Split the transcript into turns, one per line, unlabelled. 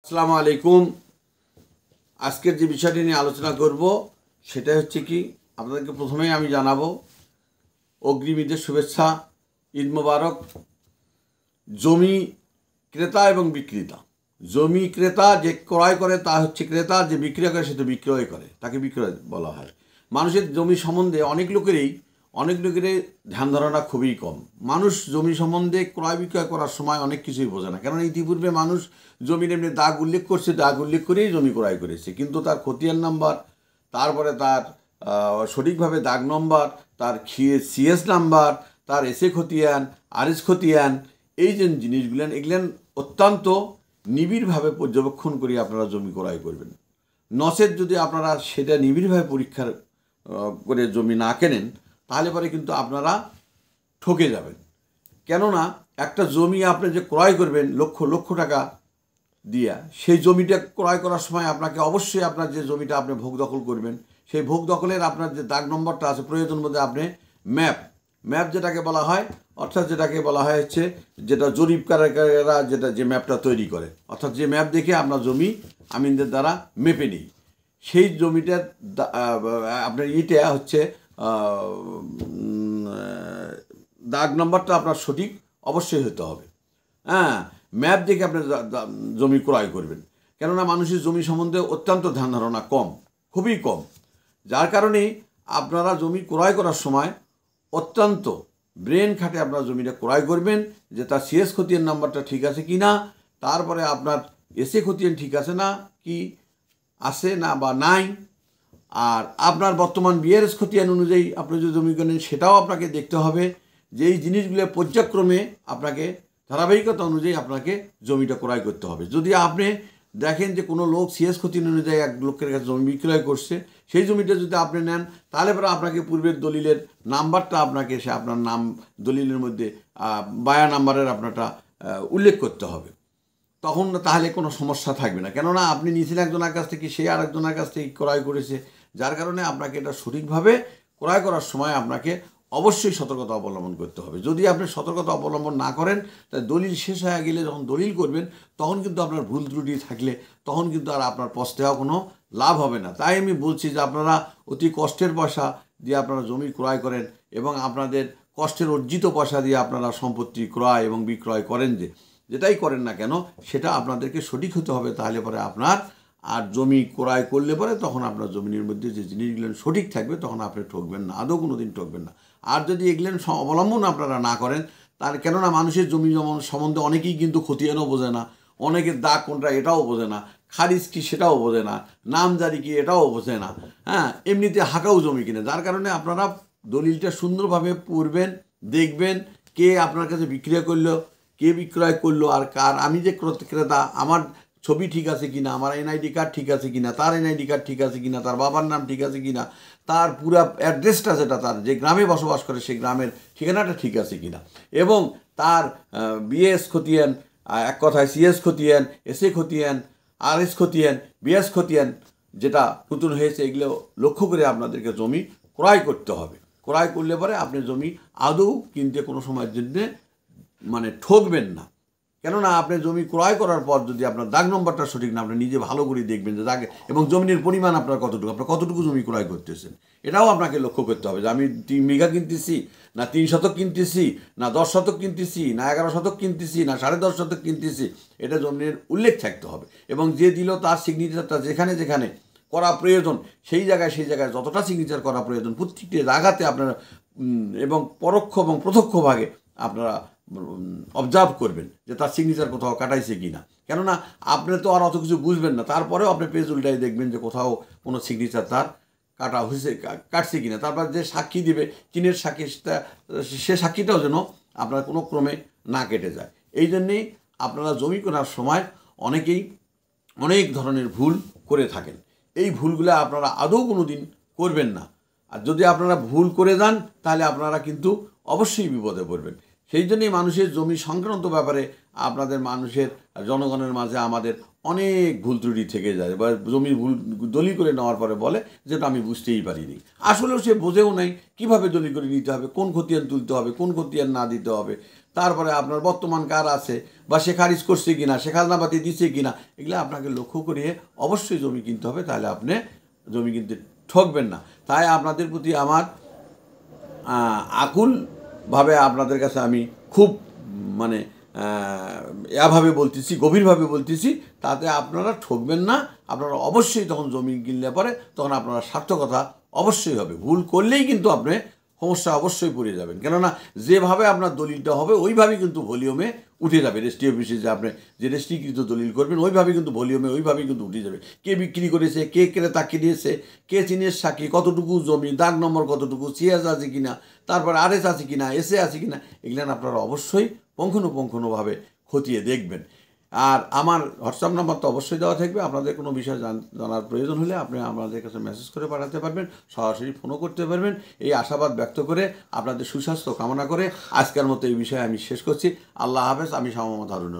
আসসালামু আলাইকুম। আজকের যে বিষয়টি নিয়ে আলোচনা করব সেটা হচ্ছে কি, আপনাদেরকে প্রথমেই আমি জানাবো অগ্রিম ঈদের শুভেচ্ছা, ঈদ মোবারক। জমি ক্রেতা এবং বিক্রেতা, জমি ক্রেতা যে ক্রয় করে তা হচ্ছে ক্রেতা, যে বিক্রয় করে সে তো বিক্রয় করে, তাকে বিক্রয় বলা হয়। মানুষের জমি সম্বন্ধে অনেক লোকেরই ধ্যান ধারণা খুবই কম। মানুষ জমি সম্বন্ধে ক্রয় বিক্রয় করার সময় অনেক কিছুই বোঝে না, কেননা ইতিপূর্বে মানুষ জমির এমনি দাগ উল্লেখ করছে, দাগ উল্লেখ করেই জমি ক্রয় করেছে, কিন্তু তার খতিয়ান নাম্বার, তারপরে তার সঠিকভাবে দাগ নম্বর, তার সিএস নাম্বার, তার এসএ খতিয়ান, আরএস খতিয়ান, এই যে জিনিসগুলেন এগুলেন অত্যন্ত নিবিড়ভাবে পর্যবেক্ষণ করে আপনারা জমি ক্রয় করবেন। নচেত যদি আপনারা সেটা নিবিড়ভাবে পরীক্ষা করে জমি না কেনেন, তাহলে পরে কিন্তু আপনারা ঠকে যাবেন। কেননা একটা জমি আপনি যে ক্রয় করবেন লক্ষ লক্ষ টাকা দিয়া, সেই জমিটা ক্রয় করার সময় আপনাকে অবশ্যই আপনার যে জমিটা আপনি ভোগ দখল করবেন, সেই ভোগ দখলের আপনার যে দাগ নম্বরটা আছে প্রয়োজন মধ্যে আপনি ম্যাপ যেটাকে বলা হয়, অর্থাৎ যেটাকে বলা হয় হচ্ছে যেটা জরিপকারীরা যে ম্যাপটা তৈরি করে, অর্থাৎ যে ম্যাপ দেখে আমরা জমি আমিনদের দ্বারা মেপে নিই, সেই জমিটার আপনার ইটা হচ্ছে দাগ নম্বরটা আপনার সঠিক অবশ্যই হতে হবে। হ্যাঁ, ম্যাপ দেখে আপনি জমি ক্রয় করবেন। কেননা মানুষের জমি সম্বন্ধে অত্যন্ত ধ্যান ধারণা কম, খুবই কম, যার কারণে আপনারা জমি ক্রয় করার সময় অত্যন্ত ব্রেন খাটে আপনারা জমিটা ক্রয় করবেন, যে তার সিএস খতিয়ান নাম্বারটা ঠিক আছে কি না, তারপরে আপনার এসএ খতিয়ান ঠিক আছে না কি আছে না বা নাই, আর আপনার বর্তমান বিআরএস খতিয়ান অনুযায়ী আপনি যদি জমি কেনেন সেটাও আপনাকে দেখতে হবে। যে এই জিনিসগুলো পর্যায়ক্রমে আপনাকে ধারাবাহিকতা অনুযায়ী আপনাকে জমিটা ক্রয় করতে হবে। যদি আপনি দেখেন যে কোনো লোক সিএস খতিয়ান অনুযায়ী এক লোকের কাছে জমি বিক্রয় করছে, সেই জমিটা যদি আপনি নেন, তাহলে পরে আপনাকে পূর্বের দলিলের নাম্বারটা আপনাকে সে আপনার নাম দলিলের মধ্যে বায়া নাম্বারের আপনারটা উল্লেখ করতে হবে। তখন তাহলে কোনো সমস্যা থাকবে না, কেননা আপনি নিয়েছেন একজনের কাছ থেকে, সে আরেকজনের কাছ থেকে ক্রয় করেছে, যার কারণে আপনাকে এটা সঠিকভাবে ক্রয় করার সময় আপনাকে অবশ্যই সতর্কতা অবলম্বন করতে হবে। যদি আপনি সতর্কতা অবলম্বন না করেন, তাই দলিল শেষ হয়ে গেলে যখন দলিল করবেন, তখন কিন্তু আপনার ভুল ত্রুটি থাকলে তখন কিন্তু আর আপনার পস্তেও কোনো লাভ হবে না। তাই আমি বলছি যে আপনারা অতি কষ্টের পয়সা দিয়ে আপনারা জমি ক্রয় করেন, এবং আপনাদের কষ্টের অর্জিত পয়সা দিয়ে আপনারা সম্পত্তি ক্রয় এবং বিক্রয় করেন, যেটাই করেন না কেন সেটা আপনাদেরকে সঠিক হতে হবে। তাহলে পরে আপনার আর জমি ক্রয় করলে পরে তখন আপনার জমির মধ্যে যে জিনিসগুলো সঠিক থাকবে, তখন আপনি ঠকবেন না, আদৌ কোনো দিন ঠকবেন না। আর যদি এগুলো অবলম্বন আপনারা না করেন, তার কেননা মানুষের জমি জমা সম্বন্ধে অনেকেই কিন্তু খতিয়ানও বোঝে না, অনেকের দাগ কোনটা এটাও বোঝে না, খারিজ কি সেটাও বোঝে না, নামজারি কি এটাও বোঝে না, হ্যাঁ, এমনিতে হাঁকাও জমি কিনে। যার কারণে আপনারা দলিলটা সুন্দরভাবে পড়বেন, দেখবেন কে আপনার কাছে বিক্রয় করলো, কে বিক্রয় করলো, আর কার, আমি যে ক্রেতা আমার ছবি ঠিক আছে কিনা, আমার এনআইডি কার্ড ঠিক আছে কিনা, তার এনআইডি কার্ড ঠিক আছে কিনা, তার বাবার নাম ঠিক আছে কিনা, তার পুরা অ্যাড্রেসটা যেটা তার যে গ্রামে বসবাস করে সেই গ্রামের ঠিকানাটা ঠিক আছে কিনা, এবং তার বিএস খতিয়ান, এক কথায় সিএস খতিয়ান, এসএ খতিয়ান, আরএস খতিয়ান, বিএস খতিয়ান যেটা নতুন হয়েছে, এগুলো লক্ষ্য করে আপনাদেরকে জমি ক্রয় করতে হবে। ক্রয় করলে পরে আপনি জমি আদৌ কিনতে কোনো সময়ের জন্যে ঠকবেন না। কেননা আপনি জমি ক্রয় করার পর যদি আপনার দাগ নম্বরটা সঠিক না, আপনি নিজে ভালো করে দেখবেন যে দাগ এবং জমির পরিমাণ আপনার কতটুকু জমি ক্রয় করতেছেন, এটাও আপনাকে লক্ষ্য করতে হবে। যে আমি 3 বিঘা কিনতেছি, না 3 শতক কিনতেছি, না 10 শতক কিনতেছি, না 11 শতক কিনতেছি, না 10.5 শতক কিনতেছি, এটা জমির উল্লেখ থাকতে হবে। এবং যে দিল তার সিগনেচারটা যেখানে যেখানে করা প্রয়োজন, সেই জায়গায় যতটা সিগনেচার করা প্রয়োজন প্রত্যেকটি জায়গাতে আপনারা এবং পরোক্ষ এবং প্রত্যক্ষভাবে আপনারা অবজার্ভ করবেন যে তার সিগনেচার কোথাও কাটাইছে কি না। কেননা আপনি তো আর অত কিছু বুঝবেন না, তারপরেও আপনি পেজ উল্টাই দেখবেন যে কোথাও কোনো সিগনেচার তার কাটছে কিনা। তারপর যে সাক্ষী দিবে, কিনের সাক্ষী, সে সাক্ষীটাও যেন আপনার কোনো ক্রমে না কেটে যায়। এই জন্যেই আপনারা জমি কেনার সময় অনেকেই অনেক ধরনের ভুল করে থাকেন। এই ভুলগুলো আপনারা আদৌ কোনো দিন করবেন না। আর যদি আপনারা ভুল করে যান, তাহলে আপনারা কিন্তু অবশ্যই বিপদে পড়বেন। সেই জন্যই মানুষের জমি সংক্রান্ত ব্যাপারে জনগণের মাঝে আমাদের অনেক ভুল ত্রুটি থেকে যায়, বা জমি ভুল দলিল করে নেওয়ার পরে বলে যেটা আমি বুঝতেই পারিনি। আসলেও সে বোঝেও নাই কীভাবে দলিল করে নিতে হবে, কোন খতিয়ান তুলতে হবে, কোন খতিয়ান না দিতে হবে, তারপরে আপনার বর্তমান কার আছে বা সে খারিজ করছে কিনা, সে খাজনাপাতি দিচ্ছে কিনা, এগুলো আপনাকে লক্ষ্য করিয়ে অবশ্যই জমি কিনতে হবে, তাহলে আপনি জমি কিনতে ঠকবেন না। তাই আপনাদের প্রতি আমার আকুলভাবে আপনাদের কাছে আমি খুব মানে এভাবে বলতেছি, গভীরভাবে বলতেছি, তাতে আপনারা ঠকবেন না। আপনারা অবশ্যই তখন জমি কিনলে পরে তখন আপনারা সার্থকতা অবশ্যই হবে। ভুল করলেই কিন্তু আপনি সমস্যা অবশ্যই পড়ে যাবেন, কেননা যেভাবে আপনার দলিলটা হবে ওইভাবেই কিন্তু ভলিউমে উঠে যাবে। রেজিস্ট্রি অফিসে যে আপনি যে রেজিস্ট্রিকৃত দলিল করবেন ওইভাবেই কিন্তু ভলিউমে ওইভাবেই কিন্তু উঠে যাবে। কে বিক্রি করেছে, কে ক্রেতা কিনেছে, কে চিনের সাক্ষী, কতটুকু জমি, দাগ নম্বর কতটুকু, সিএস আছে কিনা, তারপর আরএস আছে কিনা, এসএ আছে কিনা, এগুলো আপনারা অবশ্যই পুঙ্খানুপুঙ্খভাবে খতিয়ে দেখবেন। আর আমার হোয়াটসঅ্যাপ নাম্বার তো অবশ্যই দেওয়া থাকবে। আপনাদের কোনো বিষয় জানার প্রয়োজন হলে আপনি আমাদের কাছে মেসেজ করে পাঠাতে পারবেন, সরাসরি ফোনও করতে পারবেন। এই আশাবাদ ব্যক্ত করে আপনাদের সুস্বাস্থ্য কামনা করে আজকের মতো এই বিষয়ে আমি শেষ করছি। আল্লাহ হাফেজ। আমি শাহ মোহাম্মদ হারুনুর।